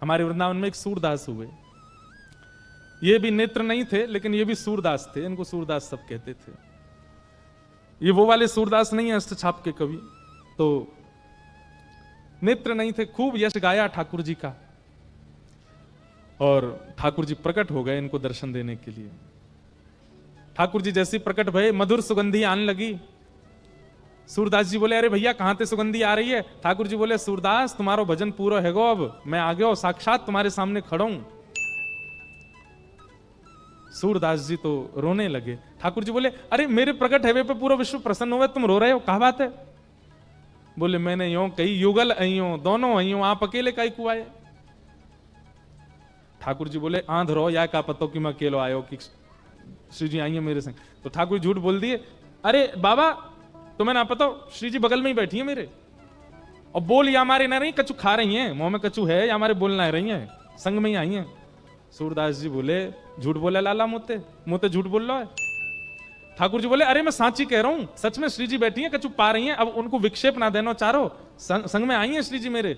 हमारे वृंदावन में एक सूरदास हुए, ये भी नेत्र नहीं थे लेकिन ये भी सूरदास थे, इनको सूरदास सब कहते थे। ये वो वाले सूरदास नहीं है अष्टछाप के कवि, तो नेत्र नहीं थे, खूब यश गाया ठाकुर जी का, और ठाकुर जी प्रकट हो गए इनको दर्शन देने के लिए। ठाकुर जी जैसी प्रकट भये, मधुर सुगंधी आने लगी। सूरदास जी बोले, अरे भैया कहां से सुगंधी आ रही है? ठाकुर जी बोले, सूरदास तुम्हारो भजन पूरा है गो, अब मैं आ गया, साक्षात तुम्हारे सामने खड़ा हूं। सूरदास जी तो रोने लगे। ठाकुर जी बोले, अरे मेरे प्रकट हैवे पे पूरा विश्व प्रसन्न हुआ, तुम रो रहे हो, क्या बात है? बोले, मैंने यूं कही युगल अइयो, दोनों अइयो, आप अकेले काई को आए? ठाकुर जी बोले, आंध रो या का पतो कि मैं अकेलो आयो कि श्री जी आई है मेरे संग। तो ठाकुर झूठ बोल दिए, अरे बाबा तुम्हें ना पता, श्री जी बगल में ही बैठी है मेरे, और बोल या हमारे ना रही, कचू खा रही हैं, मुंह में कचू है या हमारे बोलना रही है, संग में ही आई हैं। सूरदास जी बोले, झूठ बोले लाला, मोते मोते झूठ बोल रहा है। ठाकुर जी बोले, अरे मैं सांची कह रहा हूं, सच में श्री जी बैठी हैं, कचू पा रही हैं, अब उनको विक्षेप ना देना, चारों संग में आई हैं श्री जी मेरे।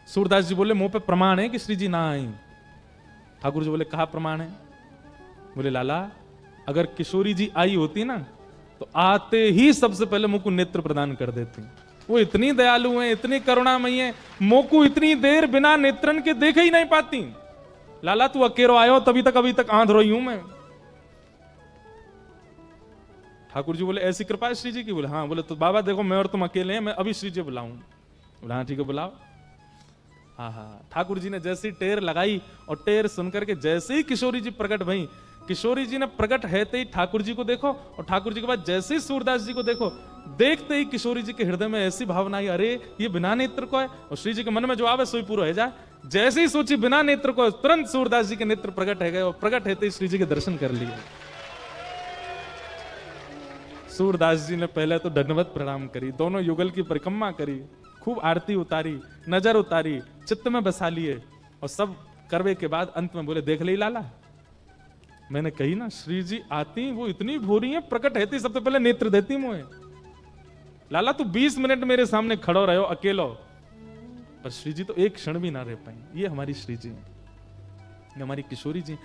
सूरदास जी बोले, मुंह पे प्रमाण है कि श्री जी ना आई? ठाकुर जी बोले, कहा प्रमाण है? बोले, लाला अगर किशोरी जी आई होती ना तो आते ही सबसे पहले मुझको नेत्र प्रदान कर देती। वो इतनी दयालु हैं, इतनी करुणामयी हैं, मोको इतनी देर बिना नेत्रन के देख ही नहीं पाती। लाला तू अकेलो आयो, अभी तक आंध रोई हूं मैं। ठाकुर जी बोले, ऐसी कृपा है श्री जी की? बोले, हाँ। बोले, तो बाबा देखो मैं और तुम अकेले हैं, मैं अभी श्री जी बुलाऊं? बोला, हाँ ठीक है बुलाओ। हाँ, ठाकुर जी ने जैसी टेर लगाई, और टेर सुनकर के जैसे ही किशोरी जी प्रकट भई, किशोरी जी ने प्रकट हैते ही ठाकुर जी को देखो, और ठाकुर जी के बाद जैसे ही सूरदास जी को देखो, देखते ही किशोरी जी के हृदय में ऐसी भावना आई, अरे ये बिना नेत्र को है, और श्री जी के मन में जो आवे सोई पूरा है जा। जैसे ही सोची बिना नेत्र को, तुरंत सूरदास जी के नेत्र प्रकट है गए, और प्रकट हैते ही श्री जी के दर्शन कर लिए। सूरदास जी ने पहले तो दंडवत प्रणाम करी, दोनों युगल की परिक्रमा करी, खूब आरती उतारी, नजर उतारी, चित्त में बसा लिए, और सब करवे के बाद अंत में बोले, देख ले लाला, मैंने कही ना श्री जी आती, वो इतनी भूरी है, प्रकट हैती सबसे पहले नेत्र देती मुझे। लाला तू 20 मिनट मेरे सामने खड़ो रहो अकेलो, पर श्री जी तो एक क्षण भी ना रह पाई। ये हमारी श्री जी, ये हमारी किशोरी जी।